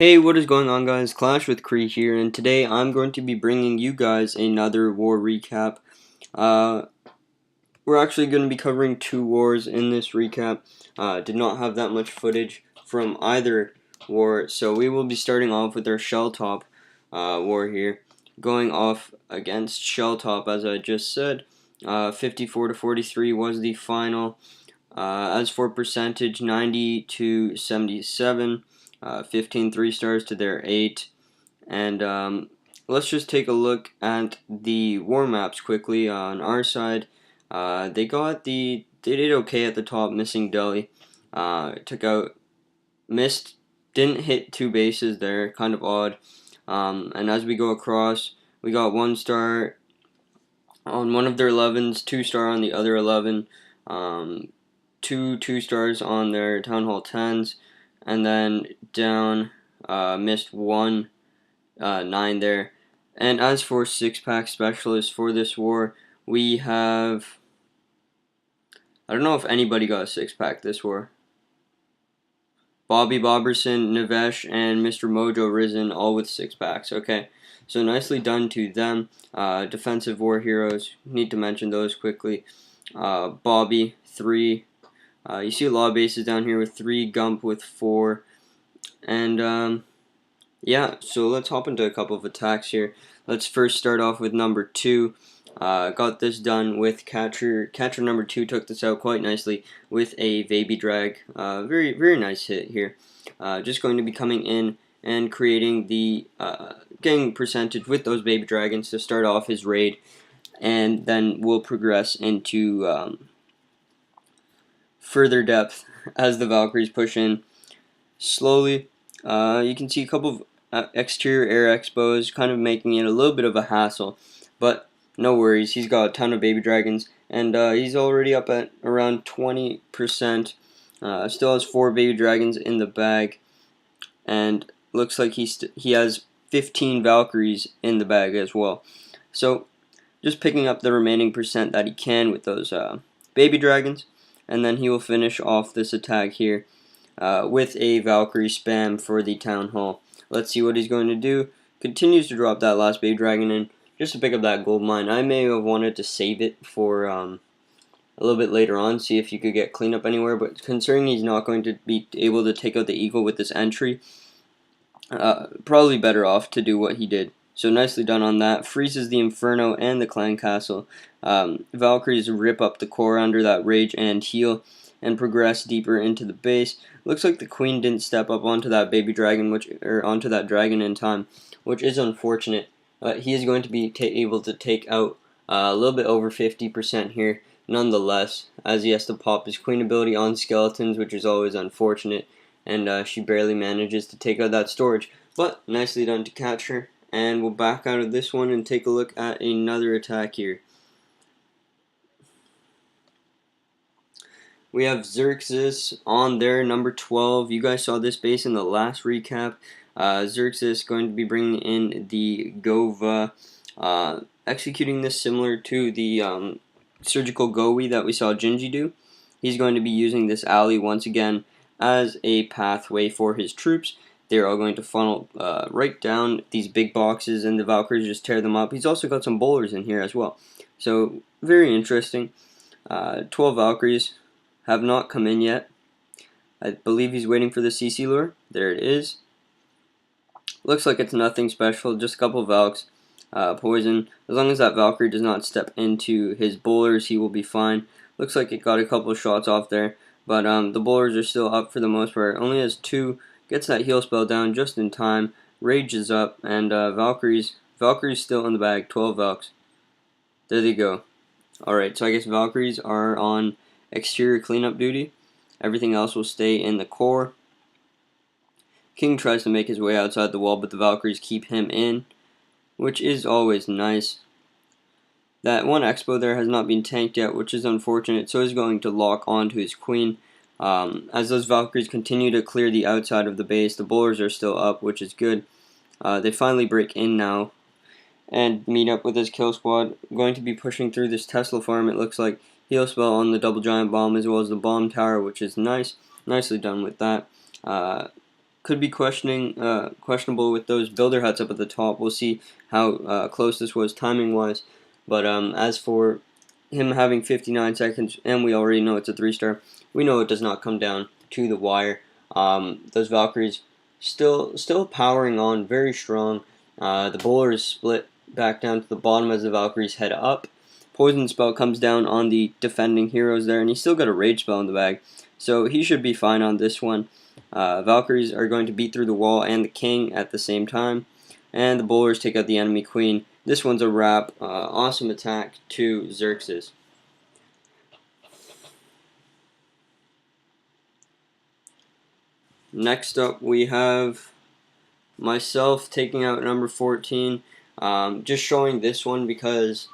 Hey, what is going on, guys? Clash with Kree here, and today I'm going to be bringing you guys another war recap. Uh, we're actually going to be covering two wars in this recap. Did not have that much footage from either war, so we will be starting off with our Shelltop war here, going off against Shelltop, as I just said. 54 to 43 was the final. As for percentage, 90 to 77. 15 3-stars to their 8. And let's just take a look at the war maps quickly on our side. They did okay at the top, missing Delhi. Took out, missed, didn't hit two bases there, kind of odd. And as we go across, we got 1-star on one of their 11s, 2-star on the other 11. Two 2-stars on their Town Hall 10s, and then down, missed one 9 there. And as for 6-pack specialists for this war, we have, I don't know if anybody got a 6-pack this war. Bobby Boberson, Navesh, and Mr. Mojo Risen, all with 6-packs. Okay, so nicely done to them. Defensive war heroes, need to mention those quickly. Bobby, 3. You see a lot of bases down here with 3, Gump with 4. And yeah, so let's hop into a couple of attacks here. Let's first start off with number 2. Got this done with Catcher. Catcher number 2 took this out quite nicely with a Baby Drag. Very, very nice hit here. Just going to be coming in and creating the getting percentage with those Baby Dragons to start off his raid. And then we'll progress into further depth as the Valkyries push in slowly. You can see a couple of exterior air expos, kind of making it a little bit of a hassle, but no worries. He's got a ton of baby dragons, and he's already up at around 20%. Still has 4 baby dragons in the bag, and looks like he has 15 Valkyries in the bag as well. So just picking up the remaining percent that he can with those baby dragons, and then he will finish off this attack here with a Valkyrie spam for the Town Hall. Let's see what he's going to do. Continues to drop that last baby dragon in just to pick up that gold mine. I may have wanted to save it for a little bit later on, see if you could get cleanup anywhere, but considering he's not going to be able to take out the eagle with this entry, probably better off to do what he did. So nicely done on that. Freezes the Inferno and the Clan Castle. Valkyries rip up the core under that Rage and Heal and progress deeper into the base. Looks like the Queen didn't step up onto that baby dragon, onto that dragon in time, which is unfortunate. He is going to be able to take out a little bit over 50% here, nonetheless, as he has to pop his Queen ability on skeletons, which is always unfortunate, and she barely manages to take out that storage. But nicely done to catch her, and we'll back out of this one and take a look at another attack here. We have Xerxes on there, number 12. You guys saw this base in the last recap. Xerxes going to be bringing in the Gova, executing this similar to the surgical Gowi that we saw Jinji do. He's going to be using this alley once again as a pathway for his troops. They're all going to funnel right down these big boxes, and the Valkyries just tear them up. He's also got some bowlers in here as well. So, very interesting. 12 Valkyries have not come in yet. I believe he's waiting for the CC lure. There it is. Looks like it's nothing special, just a couple Valks. Poison. As long as that Valkyrie does not step into his bowlers, he will be fine. Looks like it got a couple shots off there, but the bowlers are still up for the most part. Only has 2, gets that heal spell down just in time. Rage is up, and Valkyrie's still in the bag. 12 Valks. There they go. Alright, so I guess Valkyries are on exterior cleanup duty. Everything else will stay in the core. King tries to make his way outside the wall, but the Valkyries keep him in, which is always nice. That one Expo there has not been tanked yet, which is unfortunate, so he's going to lock onto his Queen. As those Valkyries continue to clear the outside of the base, the bowlers are still up, which is good. They finally break in now and meet up with his kill squad. Going to be pushing through this Tesla farm, it looks like. Heal spell on the double giant bomb as well as the bomb tower, which is nice. Nicely done with that. could be questionable with those builder huts up at the top. We'll see how close this was timing-wise. But as for him having 59 seconds, and we already know it's a 3-star, we know it does not come down to the wire. Those Valkyries still powering on, very strong. The bowler is split back down to the bottom as the Valkyries head up. Poison Spell comes down on the defending heroes there, and he's still got a Rage Spell in the bag, so he should be fine on this one. Valkyries are going to beat through the wall and the king at the same time, and the bowlers take out the enemy queen. This one's a wrap. Awesome attack to Xerxes. Next up, we have myself taking out number 14. Just showing this one because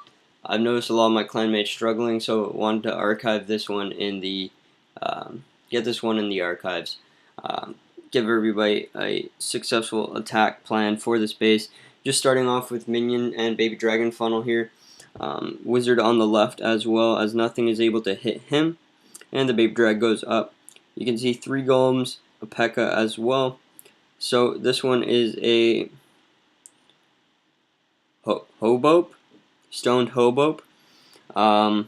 I've noticed a lot of my clanmates struggling, so I wanted to archive this one in the get this one in the archives. Give everybody a successful attack plan for this base. Just starting off with minion and baby dragon funnel here. Wizard on the left as well, as nothing is able to hit him, and the baby drag goes up. You can see 3 golems, a P.E.K.K.A as well. So this one is a Hobope, stoned Hobope, or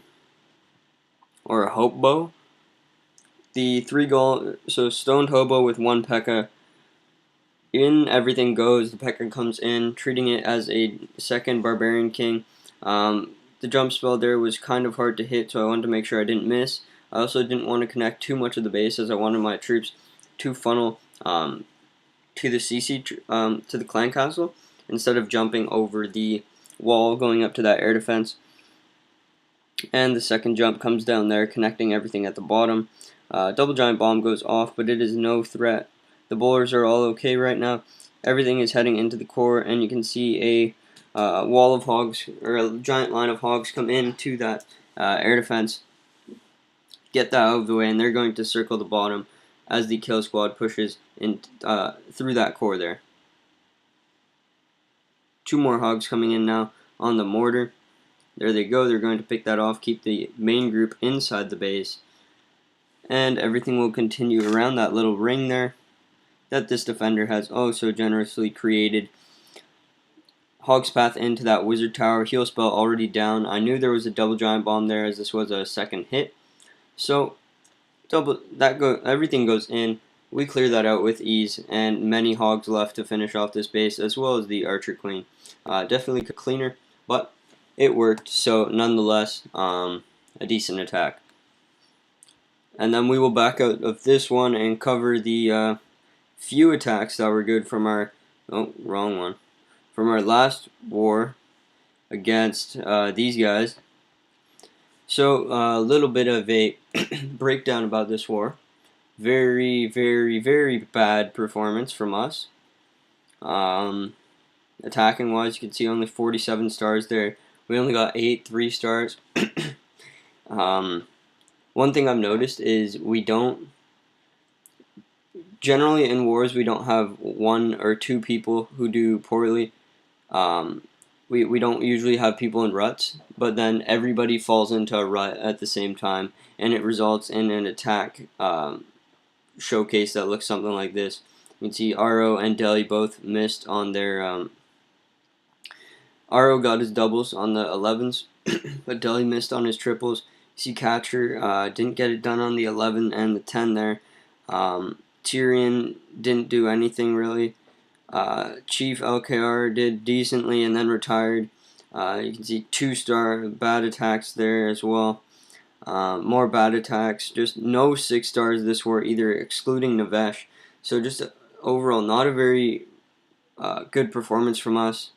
a Hope-Bow. The 3 gold, so stoned Hobo with 1 P.E.K.K.A. In Everything Goes, the P.E.K.K.A comes in, treating it as a second Barbarian King. The jump spell there was kind of hard to hit, so I wanted to make sure I didn't miss. I also didn't want to connect too much of the base, as I wanted my troops to funnel to the CC, to the clan castle, instead of jumping over the wall going up to that air defense. And the second jump comes down there, connecting everything at the bottom. Double giant bomb goes off, but it is no threat. The bowlers are all okay right now. Everything is heading into the core, and you can see a wall of hogs, or a giant line of hogs come into that air defense. Get that out of the way, and they're going to circle the bottom as the kill squad pushes in through that core there. 2 more hogs coming in now on the mortar. There they go. They're going to pick that off, keep the main group inside the base, and everything will continue around that little ring there that this defender has oh so generously created. Hog's Path into that wizard tower. Heal spell already down. I knew there was a double giant bomb there, as this was a second hit. So everything goes in. We clear that out with ease, and many hogs left to finish off this base, as well as the archer queen. Definitely cleaner, but it worked. So nonetheless, a decent attack. And then we will back out of this one and cover the few attacks that were good from our from our last war against these guys. So a little bit of a breakdown about this war. Very, very, very bad performance from us. Attacking wise, you can see only 47 stars there. We only got 8 3-stars. One thing I've noticed is we don't, generally in wars, we don't have 1 or 2 people who do poorly. We don't usually have people in ruts, but then everybody falls into a rut at the same time, and it results in an attack showcase that looks something like this. You can see Aro and Deli both missed on their Aro got his doubles on the 11s, but Deli missed on his triples. You see Catcher didn't get it done on the 11 and the 10 there. Tyrion didn't do anything really. Chief LKR did decently and then retired. You can see 2-star bad attacks there as well. More bad attacks. Just no 6-stars this war either, excluding Navesh. So just overall not a very good performance from us.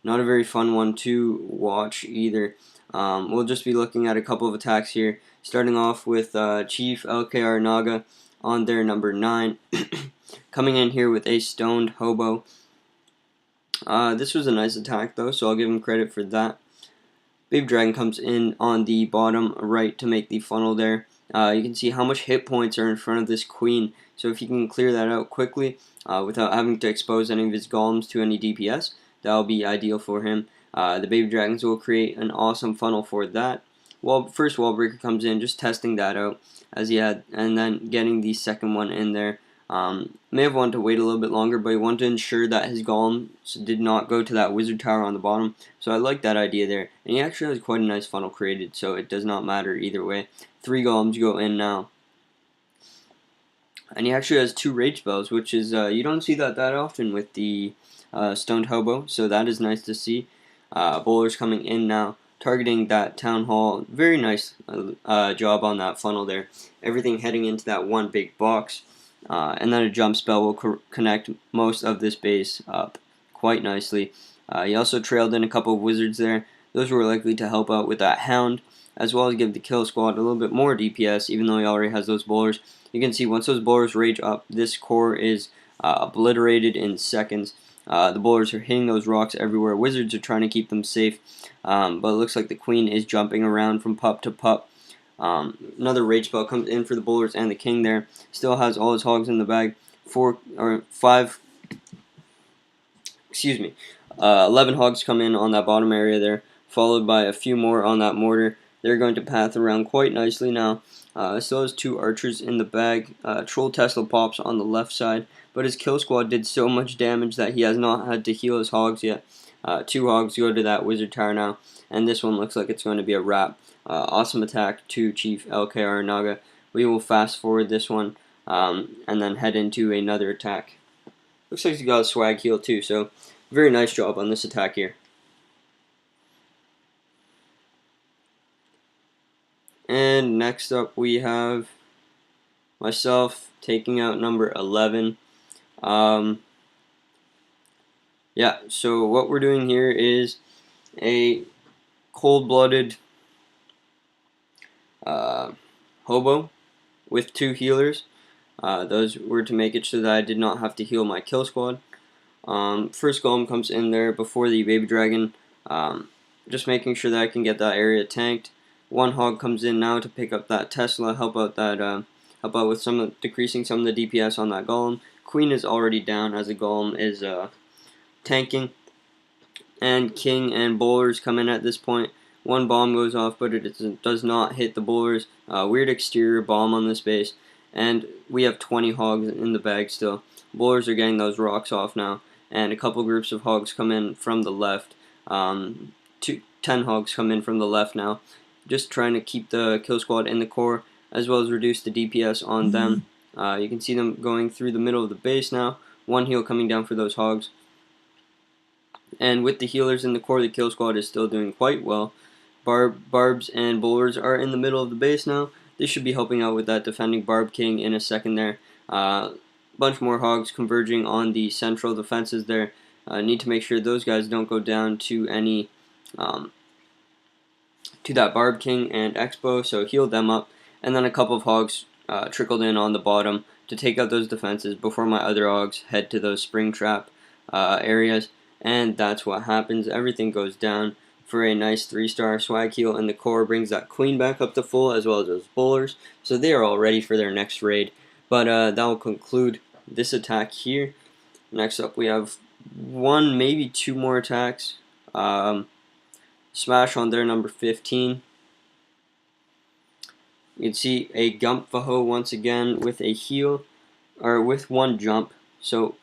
Not a very fun one to watch either. We'll just be looking at a couple of attacks here. Starting off with Chief LKR Naga on their number 9. Coming in here with a stoned hobo. This was a nice attack though, so I'll give him credit for that. Baby Dragon comes in on the bottom right to make the funnel there. You can see how much hit points are in front of this queen, so if you can clear that out quickly without having to expose any of his golems to any DPS, that'll be ideal for him. The Baby Dragons will create an awesome funnel for that. First Wall Breaker comes in, just testing that out as he had, and then getting the second one in there. May have wanted to wait a little bit longer, but he wanted to ensure that his golems did not go to that wizard tower on the bottom. So I like that idea there. And he actually has quite a nice funnel created, so it does not matter either way. 3 golems go in now. And he actually has 2 rage spells, which is, you don't see that often with the Stoned Hobo, so that is nice to see. Bowlers coming in now, targeting that Town Hall. Very nice job on that funnel there. Everything heading into that one big box. And then a jump spell will connect most of this base up quite nicely. He also trailed in a couple of wizards there. Those were likely to help out with that hound, as well as give the kill squad a little bit more DPS, even though he already has those bowlers. You can see once those bowlers rage up, this core is obliterated in seconds. The bowlers are hitting those rocks everywhere. Wizards are trying to keep them safe, but it looks like the queen is jumping around from pup to pup. Another rage spell comes in for the bowlers and the king there. Still has all his hogs in the bag. 11 hogs come in on that bottom area there, followed by a few more on that mortar. They're going to path around quite nicely now. Still has 2 archers in the bag. Troll Tesla pops on the left side, but his kill squad did so much damage that he has not had to heal his hogs yet. 2 hogs go to that wizard tower now, and this one looks like it's going to be a wrap. Awesome attack to Chief LKR Naga. We will fast forward this one and then head into another attack. Looks like he's got a swag heal too, so very nice job on this attack here. And next up we have myself taking out number 11. Yeah, so what we're doing here is a cold-blooded hobo with 2 healers. Those were to make it so that I did not have to heal my kill squad. First golem comes in there before the baby dragon, just making sure that I can get that area tanked. 1 hog comes in now to pick up that Tesla, help out with decreasing some of the DPS on that golem. Queen is already down as the golem is tanking, and king and bowlers come in at this point. 1 bomb goes off, but it does not hit the bowlers. Weird exterior bomb on this base, and we have 20 hogs in the bag still. Bowlers are getting those rocks off now, and a couple groups of hogs come in from the left. 10 hogs come in from the left now, just trying to keep the kill squad in the core, as well as reduce the DPS on them. You can see them going through the middle of the base now. 1 heal coming down for those hogs. And with the healers in the core, the kill squad is still doing quite well. Barbs and bowlers are in the middle of the base now. They should be helping out with that defending Barb King in a second there. Bunch more hogs converging on the central defenses there. Need to make sure those guys don't go down to any to that Barb King and Expo, so heal them up. And then a couple of hogs trickled in on the bottom to take out those defenses before my other hogs head to those spring trap areas. And that's what happens. Everything goes down for a nice 3-star swag heal, and the core brings that queen back up to full, as well as those bowlers. So they are all ready for their next raid. But that will conclude this attack here. Next up we have 1, maybe 2 more attacks. Smash on their number 15. You can see a Gumpvaho once again with a heal, or with 1 jump. So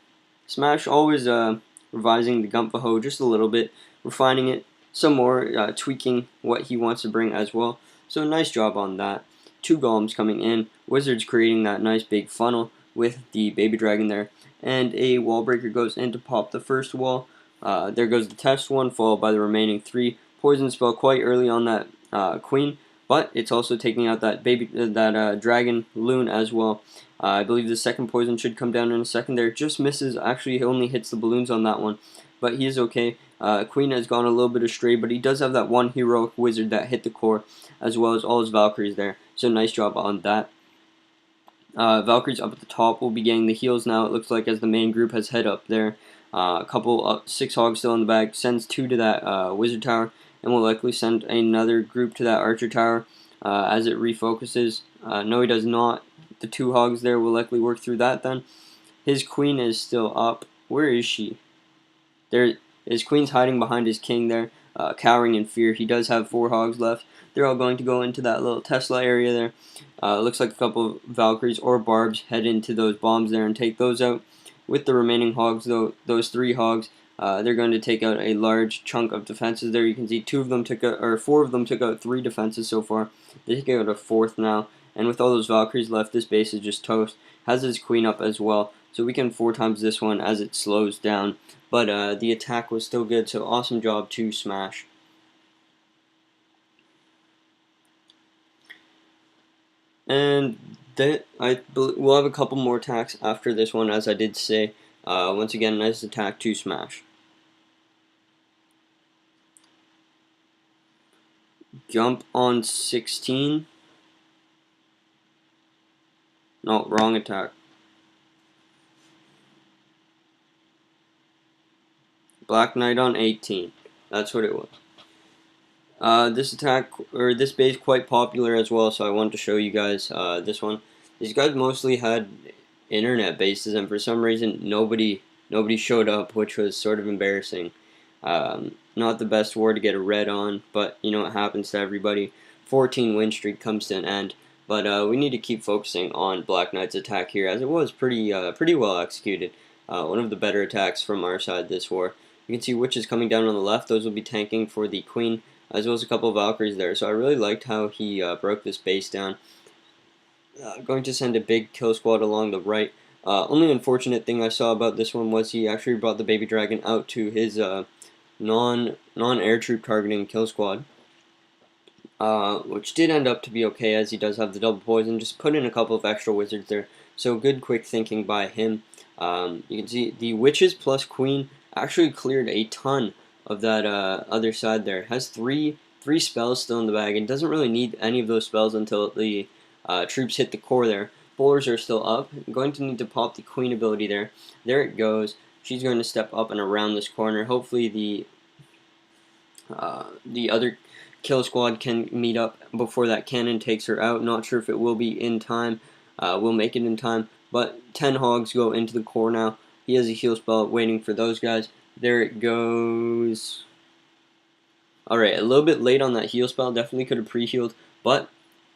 Smash always revising the Gumpvaho just a little bit, refining it some more, tweaking what he wants to bring as well. So nice job on that. 2 golems coming in, wizards creating that nice big funnel with the baby dragon there, and a wall breaker goes in to pop the first wall. There goes the test one, followed by the remaining 3. Poison spell quite early on that queen, but it's also taking out that dragon loon as well. I believe the second poison should come down in a second there. Just misses. Actually, he only hits the balloons on that one, but he is okay. Queen has gone a little bit astray, but he does have that 1 heroic wizard that hit the core, as well as all his Valkyries there. So nice job on that. Valkyries up at the top will be getting the heals now, it looks like, as the main group has head up there. A couple, 6 hogs still in the bag, sends 2 to that wizard tower, and will likely send another group to that archer tower as it refocuses. No, he does not. The 2 hogs there will likely work through that then. His queen is still up. Where is she? There, his queen's hiding behind his king there. cowering in fear. He does have 4 hogs left. They're all going to go into that little Tesla area there. Looks like a couple of Valkyries or Barbs head into those bombs there and take those out. With the remaining hogs, though, those 3 hogs, they're going to take out a large chunk of defenses there. You can see 4 of them took out 3 defenses so far. They take out a 4th now. And with all those Valkyries left, this base is just toast. Has his queen up as well, so we can 4 times this one as it slows down. But the attack was still good, so awesome job to Smash. And we'll have a couple more attacks after this one, as I did say. Once again, nice attack to Smash. Jump on 16. No, wrong attack. Black Knight on 18. That's what it was. This base quite popular as well, so I wanted to show you guys this one. These guys mostly had internet bases, and for some reason nobody showed up, which was sort of embarrassing. Not the best war to get a red on, but you know it happens to everybody. 14 win streak comes to an end, but we need to keep focusing on Black Knight's attack here, as it was pretty well executed. One of the better attacks from our side this war. You can see witches coming down on the left; those will be tanking for the queen, as well as a couple of Valkyries there. So I really liked how he broke this base down. Going to send a big kill squad along the right. Only unfortunate thing I saw about this one was he actually brought the baby dragon out to his non-air troop targeting kill squad, which did end up to be okay, as he does have the double poison. Just put in a couple of extra wizards there, so good quick thinking by him. You can see the witches plus queen actually cleared a ton of that other side there. Has three spells still in the bag, and doesn't really need any of those spells until the troops hit the core there. Bowlers are still up. I'm going to need to pop the queen ability there. There it goes. She's going to step up and around this corner. Hopefully the other kill squad can meet up before that cannon takes her out. Not sure if it will be in time. We'll make it in time. But 10 hogs go into the core now. He has a heal spell waiting for those guys. There it goes. Alright, a little bit late on that heal spell. Definitely could have pre-healed. But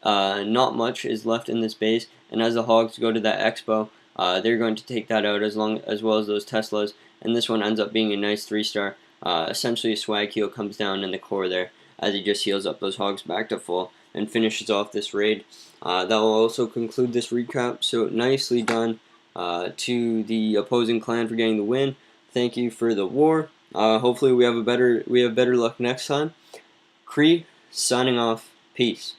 not much is left in this base. And as the hogs go to that expo, they're going to take that out as well as those Teslas. And this one ends up being a nice 3-star. Essentially a swag heal comes down in the core there, as he just heals up those hogs back to full and finishes off this raid. That will also conclude this recap. So nicely done to the opposing clan for getting the win. Thank you for the war. Hopefully we have better luck next time. Kree signing off. Peace.